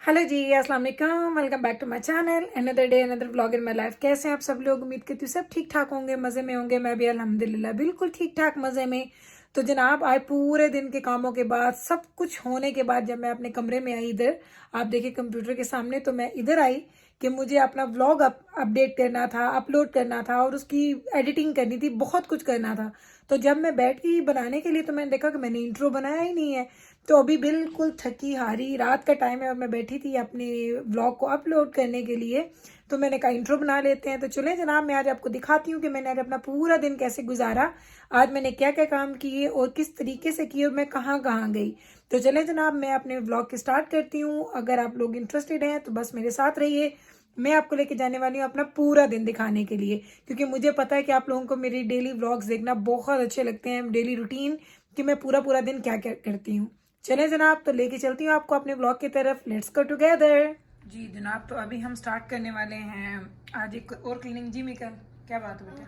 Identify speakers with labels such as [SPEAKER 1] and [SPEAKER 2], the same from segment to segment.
[SPEAKER 1] Hello जी, अस्सलाम वालेकुम। Welcome back to my channel. Another day another vlog in my life. कैसे हैं आप सब लोग? उम्मीद करती हूँ सब ठीक ठाक होंगे, मज़े में होंगे। मैं भी अल्हम्दुलिल्लाह बिल्कुल ठीक ठाक मज़े में। तो जनाब आज पूरे दिन के कामों के बाद, सब कुछ होने के बाद, जब मैं अपने कमरे में आई इधर, आप देखिए कंप्यूटर के सामने, तो मैं इधर आई कि मुझे अपना व्लॉग अपडेट करना था, अपलोड करना था और उसकी एडिटिंग करनी थी, बहुत कुछ करना था। तो जब मैं बैठ गई बनाने के लिए तो मैंने देखा कि मैंने इंट्रो बनाया ही नहीं है। तो अभी बिल्कुल थकी हारी रात का टाइम है और मैं बैठी थी अपने व्लॉग को अपलोड करने के लिए। तो मैंने कहा इंट्रो बना लेते हैं। तो चलें जनाब, मैं आज आपको दिखाती हूँ कि मैंने आज अपना पूरा दिन कैसे गुजारा, आज मैंने क्या क्या काम किए और किस तरीके से किए और मैं कहाँ कहाँ गई। तो चलें जनाब, मैं अपने व्लॉग की स्टार्ट करती हूँ। अगर आप लोग इंटरेस्टेड हैं तो बस मेरे साथ रहिए। मैं आपको लेके जाने वाली हूँ अपना पूरा दिन दिखाने के लिए, क्योंकि मुझे पता है कि आप लोगों को मेरी डेली व्लॉग्स देखना बहुत अच्छे लगते हैं, डेली रूटीन, कि मैं पूरा पूरा दिन क्या क्या करती हूँ। चले जनाब, तो लेके चलती हूँ आपको अपने ब्लॉग की तरफ। Let's go together. जी जनाब, तो अभी हम स्टार्ट करने वाले हैं आज एक और क्लीनिंग। जी मिकल, क्या बात है बेटा?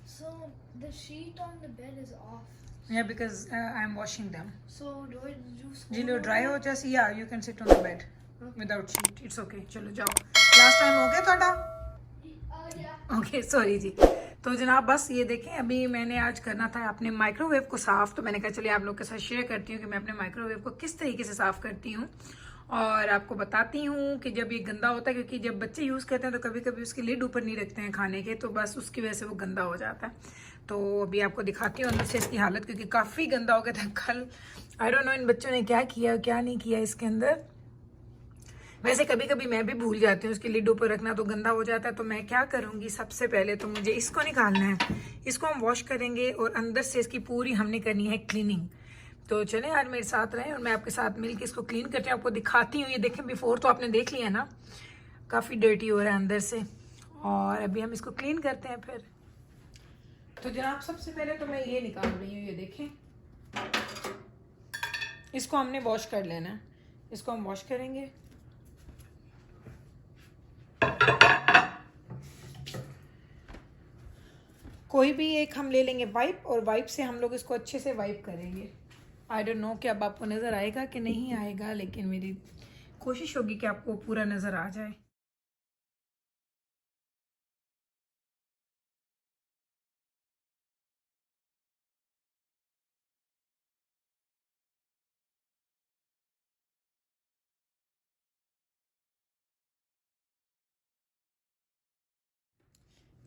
[SPEAKER 2] So the sheet on the bed is off.
[SPEAKER 1] या because I am washing them.
[SPEAKER 2] So do I use
[SPEAKER 1] जी लो
[SPEAKER 2] cold
[SPEAKER 1] ड्राई हो
[SPEAKER 2] water?
[SPEAKER 1] जैसे, या you can sit on the bed without sheet, it's okay. चलो जाओ, लास्ट टाइम हो गया थोड़ा।
[SPEAKER 2] Yeah.
[SPEAKER 1] ओके सॉरी जी। तो जनाब बस ये देखें, अभी मैंने आज करना था अपने माइक्रोवेव को साफ़। तो मैंने कहा चलिए आप लोग के साथ शेयर करती हूँ कि मैं अपने माइक्रोवेव को किस तरीके से साफ़ करती हूँ और आपको बताती हूँ कि जब ये गंदा होता है, क्योंकि जब बच्चे यूज़ करते हैं तो कभी कभी उसकी लिड ऊपर नहीं रखते हैं खाने के, तो बस उसकी वजह से वो गंदा हो जाता है। तो अभी आपको दिखाती हूँ अंदर से इसकी हालत, क्योंकि काफ़ी गंदा हो गया था कल। आई डोंट नो इन बच्चों ने क्या किया क्या नहीं किया इसके अंदर। वैसे कभी कभी मैं भी भूल जाती हूँ उसकी लिड ऊपर रखना, तो गंदा हो जाता है। तो मैं क्या करूँगी, सबसे पहले तो मुझे इसको निकालना है, इसको हम वॉश करेंगे और अंदर से इसकी पूरी हमने करनी है क्लीनिंग। तो चलें आज मेरे साथ रहें और मैं आपके साथ मिलकर इसको क्लीन करते हैं, आपको दिखाती हूँ। ये देखें, बिफोर तो आपने देख लिया ना, काफ़ी डर्टी हो रहा है अंदर से, और अभी हम इसको क्लीन करते हैं फिर। तो जनाब सबसे पहले तो मैं ये निकाल रही हूँ, ये देखें, इसको हमने वॉश कर लेना है। इसको हम वॉश करेंगे। कोई भी एक हम ले लेंगे वाइप, और वाइप से हम लोग इसको अच्छे से वाइप करेंगे। आई डोंट नो कि अब आपको नज़र आएगा कि नहीं आएगा, लेकिन मेरी कोशिश होगी कि आपको पूरा नज़र आ जाए।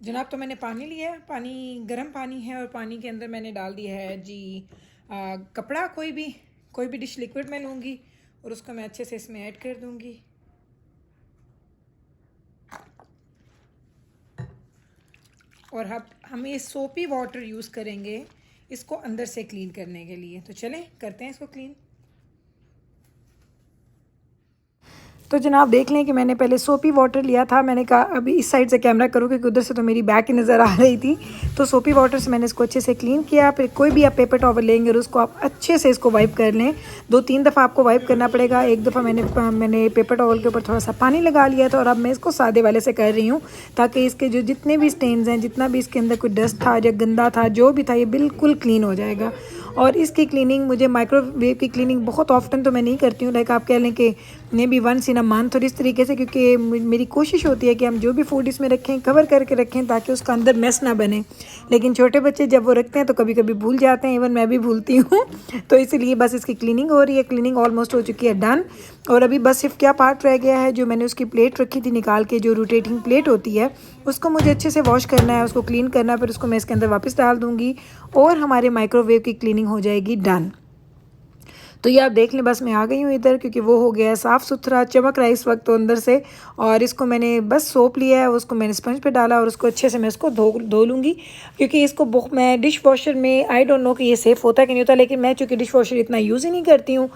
[SPEAKER 1] जनाब तो मैंने पानी लिया है, पानी गर्म पानी है, और पानी के अंदर मैंने डाल दिया है जी कपड़ा। कोई भी डिश लिक्विड मैं लूँगी और उसको मैं अच्छे से इसमें ऐड कर दूँगी। और हम ये सोपी वाटर यूज़ करेंगे इसको अंदर से क्लीन करने के लिए। तो चलें करते हैं इसको क्लीन। तो जनाब देख लें कि मैंने पहले सोपी वाटर लिया था। मैंने कहा अभी इस साइड से कैमरा करूँ क्योंकि उधर से तो मेरी बैक ही नज़र आ रही थी। तो सोपी वाटर से मैंने इसको अच्छे से क्लीन किया। फिर कोई भी आप पेपर टॉवल लेंगे और उसको आप अच्छे से इसको वाइप कर लें। 2-3 दफ़ा आपको वाइप करना पड़ेगा। एक दफ़ा मैंने पेपर टॉवल के ऊपर थोड़ा सा पानी लगा लिया था, और अब मैं इसको सादे वाले से कर रही हूँ, ताकि इसके जो जितने भी स्टेन्स हैं, जितना भी इसके अंदर कोई डस्ट था या गंदा था जो भी था, ये बिल्कुल क्लीन हो जाएगा। और इसकी क्लीनिंग, मुझे माइक्रोवेव की क्लीनिंग बहुत ऑफ्टन तो मैं नहीं करती हूँ, लाइक आप कह लें कि maybe once in a month, और इस तरीके से, क्योंकि मेरी कोशिश होती है कि हम जो भी फूड इसमें रखें कवर करके रखें ताकि उसका अंदर मेस ना बने। लेकिन छोटे बच्चे जब वो रखते हैं तो कभी कभी भूल जाते हैं, इवन मैं भी भूलती हूँ। तो इसलिए बस इसकी क्लीनिंग हो रही है। क्लीनिंग ऑलमोस्ट हो चुकी है, डन। और अभी बस सिर्फ क्या पार्ट रह गया है, जो मैंने उसकी प्लेट रखी थी निकाल के, जो रोटेटिंग प्लेट होती है, उसको मुझे अच्छे से वॉश करना है, उसको क्लीन करना है। फिर उसको मैं इसके अंदर वापस डाल दूँगी और हमारे माइक्रोवेव की क्लीनिंग हो जाएगी डन। तो ये आप देख लें, बस मैं आ गई हूँ इधर, क्योंकि वो हो गया है साफ़ सुथरा, चमक रहा है इस वक्त तो अंदर से। और इसको मैंने बस सोप लिया है, उसको मैंने स्पंज पे डाला और उसको अच्छे से मैं इसको धो लूँगी, क्योंकि इसको मैं डिश वॉशर में, आई डोंट नो कि ये सेफ़ होता है कि नहीं होता, लेकिन मैं चूँकि डिश वॉशर इतना यूज़ ही नहीं करती हूँ,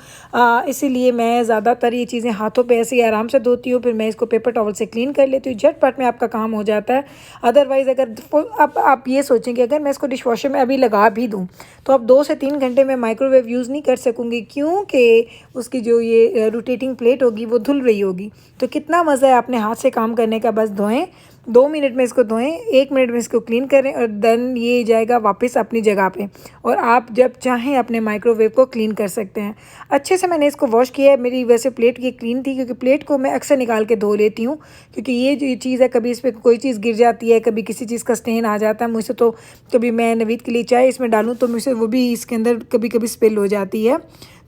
[SPEAKER 1] इसीलिए मैं ज़्यादातर ये चीज़ें हाथों पर ऐसे ही आराम से धोती हूँ। फिर मैं इसको पेपर टॉवल से क्लीन कर लेती हूँ, झटपट में आपका काम हो जाता है। अदरवाइज़ अगर अब आप ये सोचें कि अगर मैं इसको डिश वॉशर में अभी लगा भी दूँ तो अब 2 से 3 घंटे में माइक्रोवेव यूज़ नहीं कर सकूँगी, क्योंकि उसकी जो ये रोटेटिंग प्लेट होगी वो धुल रही होगी। तो कितना मज़ा है अपने हाथ से काम करने का। बस धोएं 2 मिनट में इसको धोएं, 1 मिनट में इसको क्लीन करें और देन ये जाएगा वापस अपनी जगह पे। और आप जब चाहें अपने माइक्रोवेव को क्लीन कर सकते हैं। अच्छे से मैंने इसको वॉश किया है। मेरी वैसे प्लेट ये क्लीन थी, क्योंकि प्लेट को मैं अक्सर निकाल के धो लेती हूँ, क्योंकि ये जो चीज़ है कभी इस पर कोई चीज़ गिर जाती है, कभी किसी चीज़ का स्टेन आ जाता है। मुझसे तो कभी मैं नवीद के लिए चाय इसमें डालूँ तो मुझसे वो भी इसके अंदर कभी कभी स्पिल हो जाती है।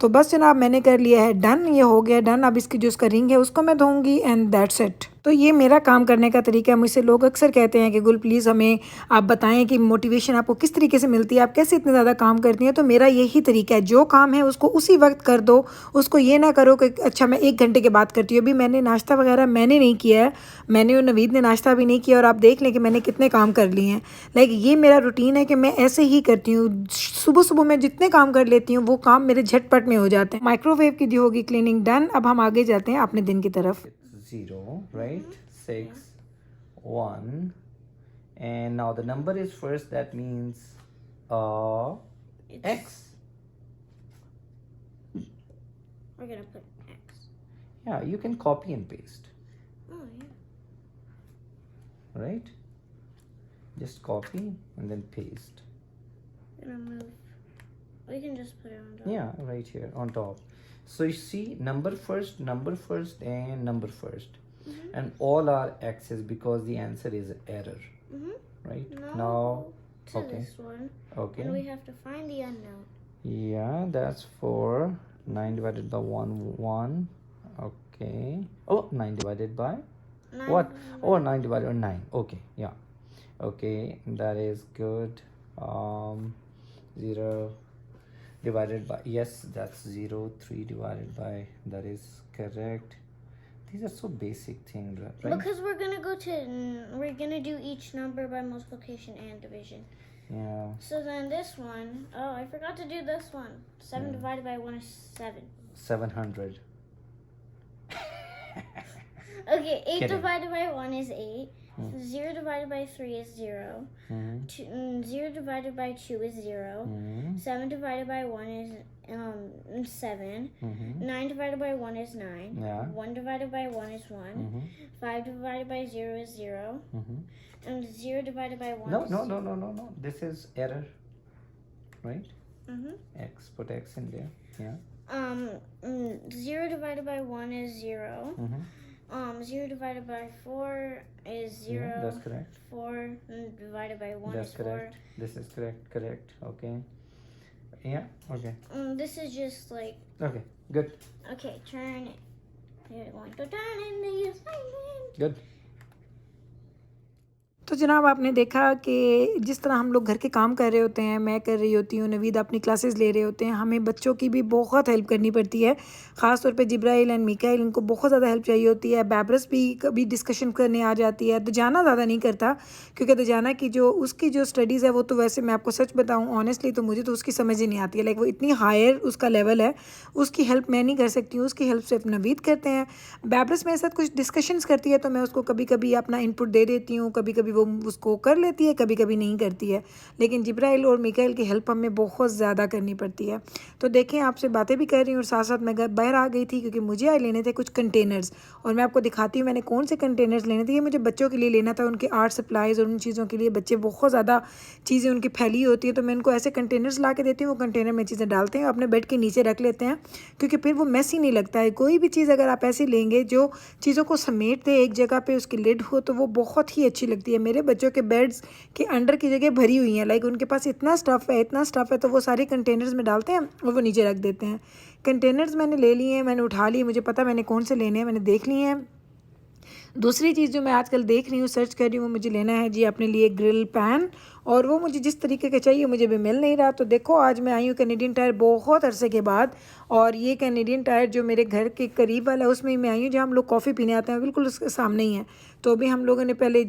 [SPEAKER 1] तो बस जनाब मैंने कर लिया है डन, ये हो गया डन। अब इसकी जो उसका रिंग है उसको मैं धोऊंगी एंड दैट्स इट। तो ये मेरा काम करने का तरीका है। मुझसे लोग अक्सर कहते हैं कि गुल प्लीज़ हमें आप बताएं कि मोटिवेशन आपको किस तरीके से मिलती है, आप कैसे इतने ज़्यादा काम करती हैं। तो मेरा यही तरीका है, जो काम है उसको उसी वक्त कर दो, उसको ये ना करो कि अच्छा मैं 1 घंटे के बाद करती हूँ। अभी मैंने नाश्ता वगैरह मैंने नहीं किया है, मैंने और नवीद ने नाश्ता भी नहीं किया, और आप देख लें कि मैंने कितने काम कर लिए हैं। लाइक ये मेरा रूटीन है कि मैं ऐसे ही करती हूँ। सुबह सुबह मैं जितने काम कर लेती हूँ वो काम मेरे झटपट में हो जाते हैं। माइक्रोवेव की दी होगी क्लीनिंग डन। अब हम आगे जाते हैं अपने दिन की तरफ।
[SPEAKER 3] 0, right? 6, 1, and now the number is first. That means X.
[SPEAKER 2] We're gonna put X.
[SPEAKER 3] Yeah, you can copy and paste,
[SPEAKER 2] Oh yeah.
[SPEAKER 3] right? Just copy and then paste.
[SPEAKER 2] Gonna move. We can just put it on top.
[SPEAKER 3] Yeah, right here on top. So you see, number first, and number first, and all are X's because the answer is error, right?
[SPEAKER 2] No.
[SPEAKER 3] Now,
[SPEAKER 2] To
[SPEAKER 3] okay,
[SPEAKER 2] this one.
[SPEAKER 3] okay.
[SPEAKER 2] And we have to find the unknown.
[SPEAKER 3] Yeah, that's 4. 9 divided by 1, 1. Okay. Oh, 9 divided by
[SPEAKER 2] Nine
[SPEAKER 3] what?
[SPEAKER 2] divided
[SPEAKER 3] Oh, 9 divided by 9. Okay, yeah. Okay, that is good. 0 divided by, yes, that's 0. 3 divided by, that is correct. These are so basic things, right?
[SPEAKER 2] Because we're gonna do each number by multiplication and division.
[SPEAKER 3] Yeah.
[SPEAKER 2] So then this one, oh, I forgot to do this one. 7 divided by 1 is 7.
[SPEAKER 3] 700.
[SPEAKER 2] Okay, 8
[SPEAKER 3] Kidding.
[SPEAKER 2] divided by 1 is 8. 0 divided by 3 is 0.
[SPEAKER 3] Mm-hmm.
[SPEAKER 2] 0 divided by 2 is 0.
[SPEAKER 3] Mm-hmm.
[SPEAKER 2] 7 divided by 1 is 7.
[SPEAKER 3] Mm-hmm.
[SPEAKER 2] 9 divided by 1 is 9.
[SPEAKER 3] Yeah.
[SPEAKER 2] 1 divided by 1 is 1.
[SPEAKER 3] Mm-hmm.
[SPEAKER 2] 5 divided by 0 is 0.
[SPEAKER 3] Mm-hmm.
[SPEAKER 2] And 0 divided by 1
[SPEAKER 3] No,
[SPEAKER 2] is
[SPEAKER 3] no, no, no, no, no. This is error, right?
[SPEAKER 2] Mm-hmm.
[SPEAKER 3] X, put X in there. Yeah.
[SPEAKER 2] 0 divided by 1 is 0.
[SPEAKER 3] Mm-hmm.
[SPEAKER 2] 0 divided by 4 is 0.
[SPEAKER 3] Yeah, that's correct.
[SPEAKER 2] 4 divided by 1
[SPEAKER 3] That's
[SPEAKER 2] is
[SPEAKER 3] correct. This is correct. Correct. Okay. Yeah. Okay.
[SPEAKER 2] 4. This is just like,
[SPEAKER 3] Okay. Good.
[SPEAKER 2] okay, turn it. You're going to turn in the assignment.
[SPEAKER 3] Good.
[SPEAKER 1] तो जनाब आपने देखा कि जिस तरह हम लोग घर के काम कर रहे होते हैं, मैं कर रही होती हूँ, नवीद अपनी क्लासेस ले रहे होते हैं, हमें बच्चों की भी बहुत हेल्प करनी पड़ती है। ख़ास तौर पे जिब्राइल एंड मिकाइल, इनको बहुत ज़्यादा हेल्प चाहिए होती है। बैबरस भी कभी डिस्कशन करने आ जाती है। दजाना ज़्यादा नहीं करता, क्योंकि दजाना की उसकी जो स्टडीज़ है वो तो वैसे मैं आपको सच बताऊँ ऑनेस्टली तो मुझे तो उसकी समझ ही नहीं आती है। लाइक वो इतनी हायर उसका लेवल है, उसकी हेल्प मैं नहीं कर सकती हूँ, उसकी हेल्प सिर्फ नवीद करते हैं। बैबरस मेरे साथ कुछ डिस्कशंस करती है तो मैं उसको कभी कभी अपना इनपुट दे देती हूँ, कभी कभी वो उसको कर लेती है, कभी कभी नहीं करती है। लेकिन जिब्राइल और मिकाइल की हेल्प हमें बहुत ज़्यादा करनी पड़ती है। तो देखें, आपसे बातें भी कर रही हूँ और साथ साथ मैं बाहर आ गई थी, क्योंकि मुझे आए लेने थे कुछ कंटेनर्स, और मैं आपको दिखाती हूँ मैंने कौन से कंटेनर्स लेने थे। ये मुझे बच्चों के लिए लेना था, उनके आर्ट सप्लाइज़ और उन चीज़ों के लिए। बच्चे बहुत ज़्यादा चीज़ें उनकी फैली होती है, तो मैं उनको ऐसे कंटेनर्स ला के देती हूँ। वो कंटेनर में चीज़ें डालते हैं, अपने बेड के नीचे रख लेते हैं, क्योंकि फिर वो मैसी नहीं लगता है। कोई भी चीज़ अगर आप ऐसी लेंगे जो चीज़ों को समेट दे एक जगह पे, उसकी लिड हो, तो वो बहुत ही अच्छी लगती है। मेरे बच्चों के बेड्स के अंडर की जगह भरी हुई हैं, लाइक उनके पास इतना स्टफ़ है, तो वो सारे कंटेनर्स में डालते हैं और वो नीचे रख देते हैं। कंटेनर्स मैंने ले लिए हैं, मैंने उठा लिए, मुझे पता मैंने कौन से लेने हैं, मैंने देख लिए हैं। दूसरी चीज़ जो मैं आजकल देख रही हूँ, सर्च कर रही हूँ, वो मुझे लेना है जी अपने लिए ग्रिल पैन, और वो मुझे जिस तरीके का चाहिए मुझे भी मिल नहीं रहा। तो देखो आज मैं आई हूँ कैनेडियन टायर बहुत अरसे के बाद, और ये कैनेडियन टायर जो मेरे घर के करीब वाला है उसमें मैं आई हूँ, जहाँ हम लोग कॉफ़ी पीने आते हैं, बिल्कुल उसके सामने ही है। तो अभी हम लोगों ने पहले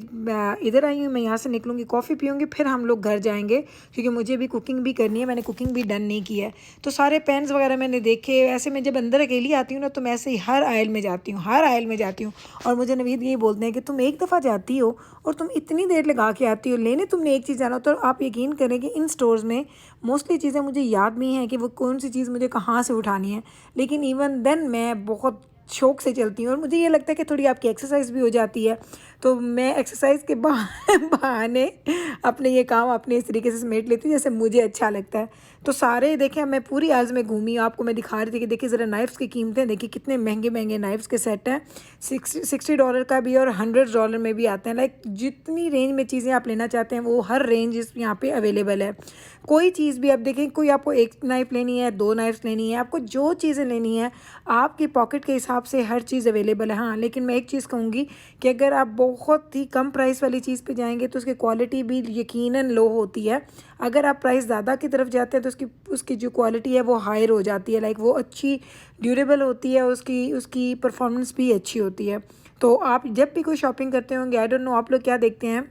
[SPEAKER 1] इधर आई हूँ, मैं यहाँ से निकलूँगी, कॉफ़ी पीऊँगी, फिर हम लोग घर जाएंगे, क्योंकि मुझे भी कुकिंग भी करनी है। मैंने कुकिंग भी डन नहीं की है। तो सारे पैन्स वगैरह मैंने देखे। ऐसे मैं जब अंदर अकेली आती हूँ ना, तो मैं ऐसे ही हर आयल में जाती हूँ, और मुझे नवीद यही बोलते हैं कि तुम एक दफ़ा जाती हो और तुम इतनी देर लगा के आती हो लेने, तुमने एक चीज़ जाना। तो आप यकीन करें कि इन स्टोर्स में मोस्टली चीज़ें मुझे याद नहीं है कि वो कौन सी चीज़ मुझे कहाँ से उठानी है, लेकिन इवन देन मैं बहुत शौक से चलती हूँ, और मुझे ये लगता है कि थोड़ी आपकी एक्सरसाइज भी हो जाती है। तो मैं एक्सरसाइज के बहाने अपने ये काम अपने इस तरीके से समेट लेती हूँ जैसे मुझे अच्छा लगता है। तो सारे देखें, मैं पूरी आज में घूमी, आपको मैं दिखा रही थी कि देखिए ज़रा नाइफ्स की कीमतें देखिए, कितने महंगे महंगे नाइफ्स के सेट हैं। $60 का भी और $100 में भी आते हैं। लाइक जितनी रेंज में चीज़ें आप लेना चाहते हैं वो हर रेंज इस यहाँ पे अवेलेबल है। कोई चीज़ भी आप देखें, कोई आपको एक नाइफ़ लेनी है, 2 नाइफ्स लेनी है, आपको जो चीज़ें लेनी है आपकी पॉकेट के हिसाब से हर चीज़ अवेलेबल है। हाँ, लेकिन मैं एक चीज़ कहूँगी कि अगर आप बहुत ही कम प्राइस वाली चीज़ पे जाएंगे तो उसकी क्वालिटी भी यकीनन लो होती है। अगर आप प्राइस ज़्यादा की तरफ जाते हैं तो उसकी जो क्वालिटी है वो हायर हो जाती है। लाइक वो अच्छी ड्यूरेबल होती है, उसकी परफॉर्मेंस भी अच्छी होती है। तो आप जब भी कोई शॉपिंग करते होंगे, आई डोंट नो आप लोग क्या देखते हैं।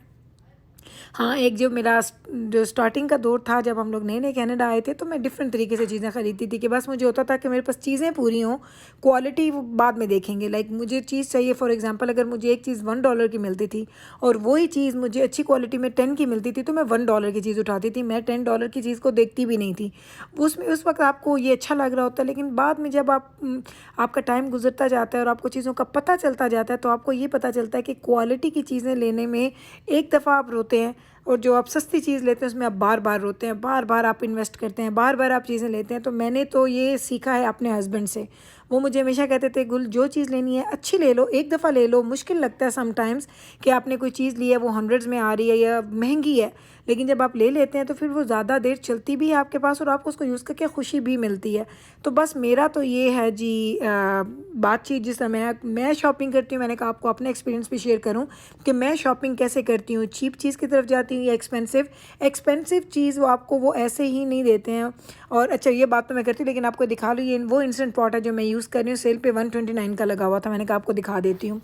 [SPEAKER 1] हाँ, एक जो मेरा जो स्टार्टिंग का दौर था जब हम लोग नए नए कनाडा आए थे, तो मैं डिफरेंट तरीके से चीज़ें ख़रीदती थी कि बस मुझे होता था कि मेरे पास चीज़ें पूरी हों, क्वालिटी वो बाद में देखेंगे। लाइक मुझे चीज़ चाहिए, फॉर एग्जांपल अगर मुझे एक चीज़ $1 की मिलती थी और वही चीज़ मुझे अच्छी क्वालिटी में 10 की मिलती थी तो मैं $1 की चीज़ उठाती थी, मैं $10 की चीज़ को देखती भी नहीं थी। उस वक्त आपको ये अच्छा लग रहा होता है, लेकिन बाद में जब आपका टाइम गुजरता जाता है और आपको चीज़ों का पता चलता जाता है तो आपको ये पता चलता है कि क्वालिटी की चीज़ें लेने में एक दफ़ा आप रोते हैं और जो आप सस्ती चीज़ लेते हैं उसमें आप बार बार रोते हैं, बार बार आप इन्वेस्ट करते हैं, बार बार आप चीज़ें लेते हैं। तो मैंने तो ये सीखा है अपने हस्बैंड से। वो मुझे हमेशा कहते थे, गुल जो चीज़ लेनी है अच्छी ले लो, एक दफ़ा ले लो। मुश्किल लगता है समटाइम्स कि आपने कोई चीज़ ली है वो हंड्रेड्स में आ रही है या महंगी है, लेकिन जब आप ले लेते हैं तो फिर वो ज़्यादा देर चलती भी है आपके पास और आपको उसको यूज़ करके खुशी भी मिलती है। तो बस मेरा तो ये है जी बातचीत जिस समय मैं शॉपिंग करती हूँ। मैंने कहा आपको अपना एक्सपीरियंस भी शेयर करूँ कि मैं शॉपिंग कैसे करती हूँ, चीप चीज़ की तरफ जाती हूँ या एक्सपेंसिव चीज़ वो आपको वो ऐसे ही नहीं देते हैं। और अच्छा, ये बात तो मैं करती हूँ, लेकिन आपको दिखा लूँ, ये वो इंस्टेंट पॉट है जो मैं यूज़ कर रही हूँ, सेल पे 129 का लगा हुआ था। मैंने कहा आपको दिखा देती हूँ।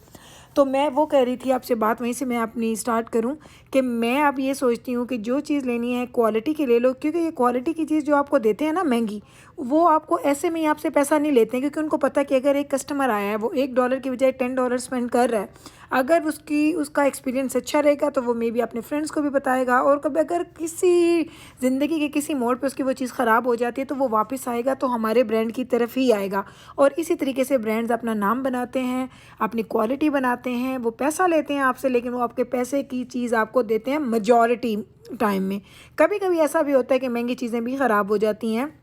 [SPEAKER 1] तो मैं वो कह रही थी आपसे बात, वहीं से मैं अपनी स्टार्ट करूं कि मैं अब ये सोचती हूँ कि जो चीज़ लेनी है क्वालिटी की ले लो, क्योंकि ये क्वालिटी की चीज़ जो आपको देते हैं ना महंगी, वो आपको ऐसे में ही आपसे पैसा नहीं लेते हैं, क्योंकि उनको पता है कि अगर एक कस्टमर आया है वो $1 की बजाय $10 स्पेंड कर रहा है, अगर उसका एक्सपीरियंस अच्छा रहेगा तो वो मे बी अपने फ्रेंड्स को भी बताएगा। और कभी अगर किसी ज़िंदगी के किसी मोड़ पे उसकी वो चीज़ ख़राब हो जाती है तो वो वापस आएगा तो हमारे ब्रांड की तरफ ही आएगा। और इसी तरीके से ब्रांड्स अपना नाम बनाते हैं, अपनी क्वालिटी बनाते हैं, वो पैसा लेते हैं आपसे, लेकिन वो आपके पैसे की चीज़ आपको देते हैं मेजॉरिटी टाइम में। कभी कभी ऐसा भी होता है कि महंगी चीज़ें भी ख़राब हो जाती हैं,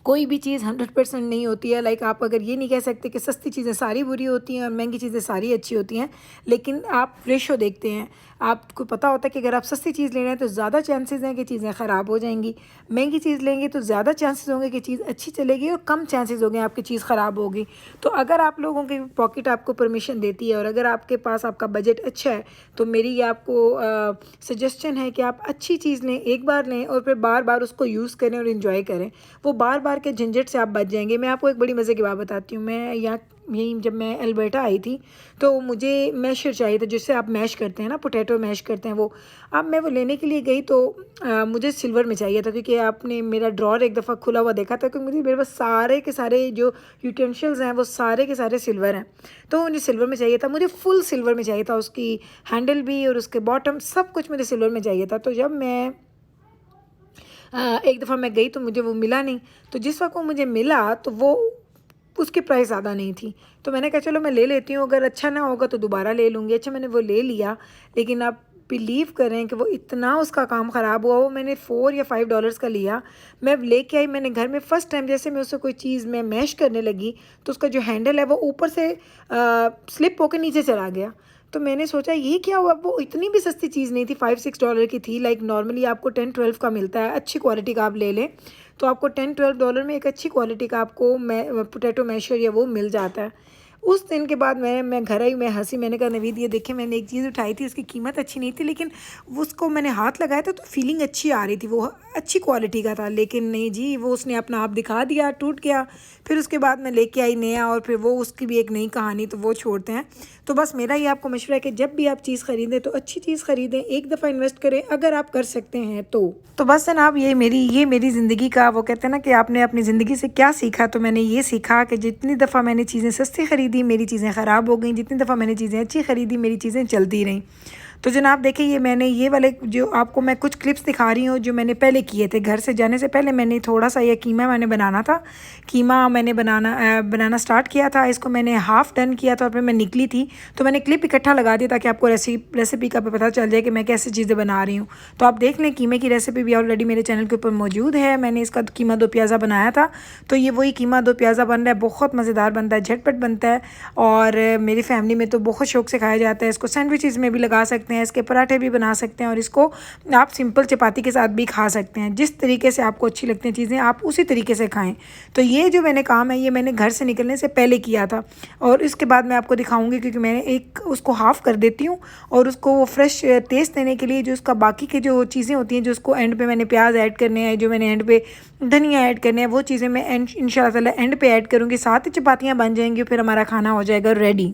[SPEAKER 1] कोई भी चीज़ 100% नहीं होती है। लाइक आप अगर ये नहीं कह सकते कि सस्ती चीज़ें सारी बुरी होती हैं और महंगी चीज़ें सारी अच्छी होती हैं, लेकिन आप रेशो देखते हैं। आपको पता होता है कि अगर आप सस्ती चीज़ ले रहे हैं तो ज़्यादा चांसेस हैं कि चीज़ें ख़राब हो जाएंगी, महंगी चीज़ लेंगे तो ज़्यादा चांसेस होंगे कि चीज़ अच्छी चलेगी और कम चांसेस होंगे आपकी चीज़ ख़राब होगी। तो अगर आप लोगों की पॉकेट आपको परमिशन देती है और अगर आपके पास आपका बजट अच्छा है तो मेरी ये आपको सजेशन है कि आप अच्छी चीज़ लें, एक बार लें और फिर बार बार उसको यूज़ करें और इन्जॉय करें। वो बार बार के झंझट से आप बच जाएंगे। मैं आपको एक बड़ी मज़े की बात बताती हूँ। मैं यहीं जब मैं अल्बर्टा आई थी तो मुझे मैशर चाहिए था, जिससे आप मैश करते हैं ना, पोटैटो मैश करते हैं वो। अब मैं वो लेने के लिए गई तो मुझे सिल्वर में चाहिए था, क्योंकि आपने मेरा ड्रॉर एक दफ़ा खुला हुआ देखा था, क्योंकि मेरे पास सारे के सारे जो यूटेंसिल्स हैं वो सारे के सारे सिल्वर हैं। तो मुझे सिल्वर में चाहिए था, मुझे फुल सिल्वर में चाहिए था, उसकी हैंडल भी और उसके बॉटम सब कुछ मुझे सिल्वर में चाहिए था। तो जब मैं एक दफ़ा मैं गई तो मुझे वो मिला नहीं। तो जिस वक्त वो मुझे मिला तो वो उसकी प्राइस ज़्यादा नहीं थी, तो मैंने कहा चलो मैं ले लेती हूँ, अगर अच्छा ना होगा तो दोबारा ले लूँगी। अच्छा, मैंने वो ले लिया, लेकिन आप बिलीव करें कि वो इतना उसका काम ख़राब हुआ। वो मैंने $4 या $5 का लिया, मैं लेके आई, मैंने घर में फ़र्स्ट टाइम जैसे मैं उससे कोई चीज़ मैं मैश करने लगी तो उसका जो हैंडल है वो ऊपर से स्लिप होकर नीचे चला गया। तो मैंने सोचा ये क्या हुआ। वो इतनी भी सस्ती चीज़ नहीं थी, $5-6 की थी। लाइक नॉर्मली आपको 10-12 का मिलता है, अच्छी क्वालिटी का आप ले लें तो आपको $10-12 में एक अच्छी क्वालिटी का आपको पोटैटो मैशर या वो मिल जाता है। उस दिन के बाद मैं घर आई, मैं हंसी, मैंने कहा नवीद ये देखे मैंने एक चीज़ उठाई थी, उसकी कीमत अच्छी नहीं थी, लेकिन उसको मैंने हाथ लगाया था तो फीलिंग अच्छी आ रही थी, वो अच्छी क्वालिटी का था। लेकिन नहीं जी, वो उसने अपना आप दिखा दिया, टूट गया। फिर उसके बाद मैं लेके आई नया, और फिर वो उसकी भी एक नई कहानी, तो वो छोड़ते हैं। तो बस मेरा ये आपको मशवरा है कि जब भी आप चीज़ ख़रीदें तो अच्छी चीज़ ख़रीदें, एक दफ़ा इन्वेस्ट करें अगर आप कर सकते हैं तो बस जनाब ये मेरी ज़िंदगी का, वो कहते हैं ना कि आपने अपनी ज़िंदगी से क्या सीखा, तो मैंने ये सीखा कि जितनी दफ़ा मैंने चीज़ें सस्ती ख़रीदी मेरी चीज़ें ख़राब हो गई, जितनी दफ़ा मैंने चीज़ें अच्छी ख़रीदी मेरी चीज़ें चलती रहीं। तो जनाब देखिए ये मैंने ये वाले जो आपको मैं कुछ क्लिप्स दिखा रही हूँ जो मैंने पहले किए थे। घर से जाने से पहले मैंने थोड़ा सा ये कीमा मैंने बनाना था। कीमा मैंने बनाना स्टार्ट किया था, इसको मैंने हाफ़ डन किया था और फिर मैं निकली थी तो मैंने क्लिप इकट्ठा लगा दिया ताकि आपको रेसिपी का पता चल जाए कि मैं कैसे चीज़ें बना रही हूँ। तो आप देख लें कीमे की रेसिपी भी ऑलरेडी मेरे चैनल के ऊपर मौजूद है। मैंने इसका कीमा दो प्याज़ा बनाया था, तो ये वही कीमा दो प्याज़ा बन रहा है। बहुत मज़ेदार बनता है, झटपट बनता है और मेरी फैमिली में तो बहुत शौक से खाया जाता है। इसको सैंडविचेस में भी लगा सकते हैं, इसके पराठे भी बना सकते हैं और इसको आप सिंपल चपाती के साथ भी खा सकते हैं। जिस तरीके से आपको अच्छी लगती हैं चीज़ें आप उसी तरीके से खाएं। तो ये जो मैंने काम है ये मैंने घर से निकलने से पहले किया था और इसके बाद मैं आपको दिखाऊंगी, क्योंकि मैंने एक उसको हाफ़ कर देती हूँ और उसको वो फ्रेश टेस्ट देने के लिए जो उसका बाकी की जो चीज़ें होती हैं, जो उसको एंड पे मैंने प्याज ऐड करने हैं, जो मैंने एंड पे धनिया ऐड करने हैं, वो चीज़ें मैं इंशाल्लाह ताला एंड पे ऐड करूँगी। साथ ही चपातियाँ बन जाएंगी, फिर हमारा खाना हो जाएगा रेडी।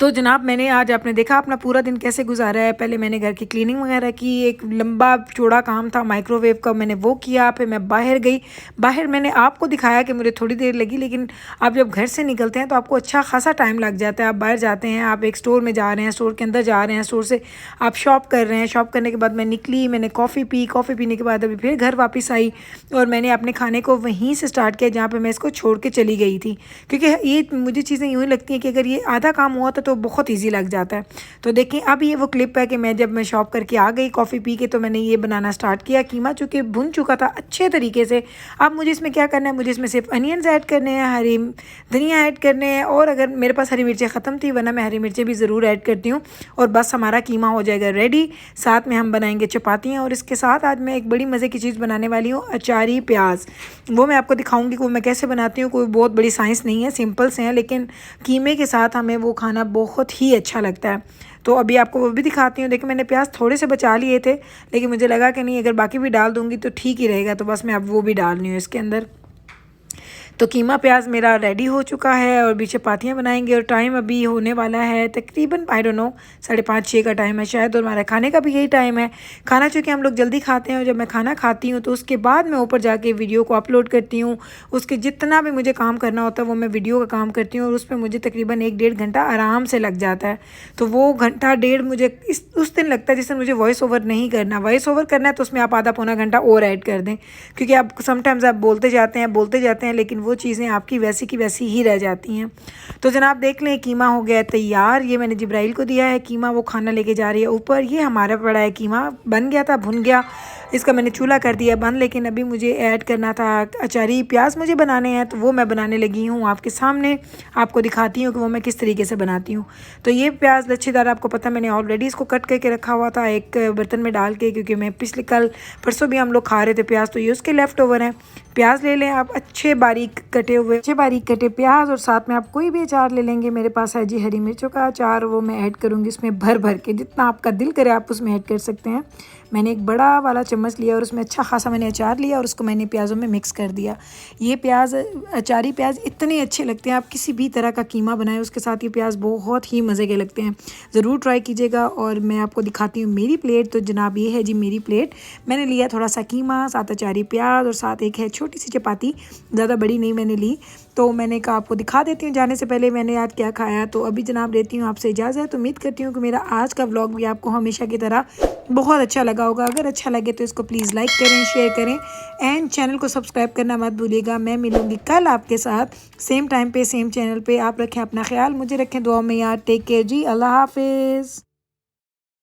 [SPEAKER 1] तो जनाब मैंने आज आपने देखा अपना पूरा दिन कैसे गुजारा है। पहले मैंने घर की क्लीनिंग वगैरह की, एक लंबा चौड़ा काम था माइक्रोवेव का, मैंने वो किया। फिर मैं बाहर गई, बाहर मैंने आपको दिखाया कि मुझे थोड़ी देर लगी, लेकिन आप जब घर से निकलते हैं तो आपको अच्छा खासा टाइम लग जाता है। आप बाहर जाते हैं, आप एक स्टोर में जा रहे हैं, स्टोर के अंदर जा रहे हैं, स्टोर से आप शॉप कर रहे हैं, शॉप करने के बाद मैं निकली, मैंने कॉफ़ी पी, कॉफ़ी पीने के बाद अभी फिर घर वापस आई और मैंने अपने खाने को वहीं से स्टार्ट किया जहाँ पर मैं इसको छोड़ के चली गई थी। क्योंकि ये मुझे चीज़ें यूँ ही लगती हैं कि अगर ये आधा काम हुआ तो बहुत ईजी लग जाता है। तो देखें अब ये वो क्लिप है कि जब मैं शॉप करके आ गई कॉफ़ी पी के, तो मैंने ये बनाना स्टार्ट किया। कीमा चूँकि भुन चुका था अच्छे तरीके से। अब मुझे इसमें क्या करना है, मुझे इसमें सिर्फ अनियंस ऐड करने हैं, हरी धनिया ऐड करने हैं और अगर मेरे पास हरी मिर्चें ख़त्म थी वरना मैं हरी मिर्चें भी ज़रूर ऐड करती हूँ और बस हमारा कीमा हो जाएगा रेडी। साथ में हम बनाएंगे चपातियाँ और इसके साथ आज मैं एक बड़ी मज़े की चीज़ बनाने वाली हूँ, अचारी प्याज। वो मैं आपको दिखाऊँगी कि मैं कैसे बनाती हूँ। कोई बहुत बड़ी साइंस नहीं है, सिंपल से हैं, लेकिन कीमे के साथ हमें वो खाना बहुत ही अच्छा लगता है। तो अभी आपको वो भी दिखाती हूँ। देखिए मैंने प्याज थोड़े से बचा लिए थे, लेकिन मुझे लगा कि नहीं अगर बाकी भी डाल दूँगी तो ठीक ही रहेगा, तो बस मैं अब वो भी डाल रही हूँ इसके अंदर। तो कीमा प्याज मेरा रेडी हो चुका है और भी चपातियाँ बनाएंगे और टाइम अभी होने वाला है तकरीबन आई डोंट नो 5:30-6 का टाइम है शायद, और हमारा खाने का भी यही टाइम है। खाना चूँकि हम लोग जल्दी खाते हैं और जब मैं खाना खाती हूँ तो उसके बाद मैं ऊपर जाके वीडियो को अपलोड करती हूँ। उसके जितना भी मुझे काम करना होता है वो मैं वीडियो का काम करती हूँ और उस पर मुझे तकरीबन 1-1.5 घंटा आराम से लग जाता है। तो वो घंटा डेढ़ मुझे उस दिन लगता है जिस दिन मुझे वॉइस ओवर नहीं करना। वॉइस ओवर करना है तो उसमें आप आधा-पौना घंटा और ऐड कर दें, क्योंकि आप समटाइम्स आप बोलते जाते हैं लेकिन वो चीज़ें आपकी वैसी की वैसी ही रह जाती हैं। तो जनाब देख लें कीमा हो गया तैयार। ये मैंने जिब्राइल को दिया है कीमा, वो खाना लेके जा रही है ऊपर। ये हमारा पड़ा है कीमा, बन गया था, भुन गया, इसका मैंने चूल्हा कर दिया बंद। लेकिन अभी मुझे ऐड करना था अचारी प्याज मुझे बनाने हैं, तो वो मैं बनाने लगी हूँ आपके सामने। आपको दिखाती हूँ कि वो मैं किस तरीके से बनाती हूँ। तो ये प्याज लच्छेदार आपको पता मैंने ऑलरेडी इसको कट करके रखा हुआ था एक बर्तन में डाल के, क्योंकि मैं कल परसों भी हम लोग खा रहे थे प्याज, तो ये उसके लेफ़्ट ओवर हैं। प्याज ले लें आप अच्छे बारीक कटे प्याज और साथ में आप कोई भी अचार ले लेंगे। मेरे पास है जी हरी मिर्चों का अचार, वो मैं ऐड करूँगी इसमें भर भर के, जितना आपका दिल करे आप उसमें ऐड कर सकते हैं। मैंने एक बड़ा वाला चम्मच लिया और उसमें अच्छा खासा मैंने अचार लिया और उसको मैंने प्याज़ों में मिक्स कर दिया। ये प्याज अचारी प्याज इतने अच्छे लगते हैं, आप किसी भी तरह का कीमा बनाएं उसके साथ ये प्याज बहुत ही मज़े के लगते हैं। ज़रूर ट्राई कीजिएगा। और मैं आपको दिखाती हूँ मेरी प्लेट। तो जनाब ये है जी मेरी प्लेट। मैंने लिया थोड़ा सा कीमा, साथ अचारी प्याज और साथ एक है छोटी सी चपाती, ज़्यादा बड़ी नहीं मैंने ली। तो मैंने कहा आपको दिखा देती हूँ जाने से पहले मैंने आज क्या खाया। तो अभी जनाब देती हूँ आपसे इजाज़त। तो उम्मीद करती हूँ कि मेरा आज का व्लॉग भी आपको हमेशा की तरह बहुत अच्छा लगा होगा। अगर अच्छा लगे तो इसको प्लीज़ लाइक करें, शेयर करें एंड चैनल को सब्सक्राइब करना मत भूलिएगा। मैं मिलूँगी कल आपके साथ सेम टाइम पे सेम चैनल पे। आप रखें अपना ख्याल, मुझे रखें दुआ में यार। टेक केयर जी, अल्लाह हाफिज़।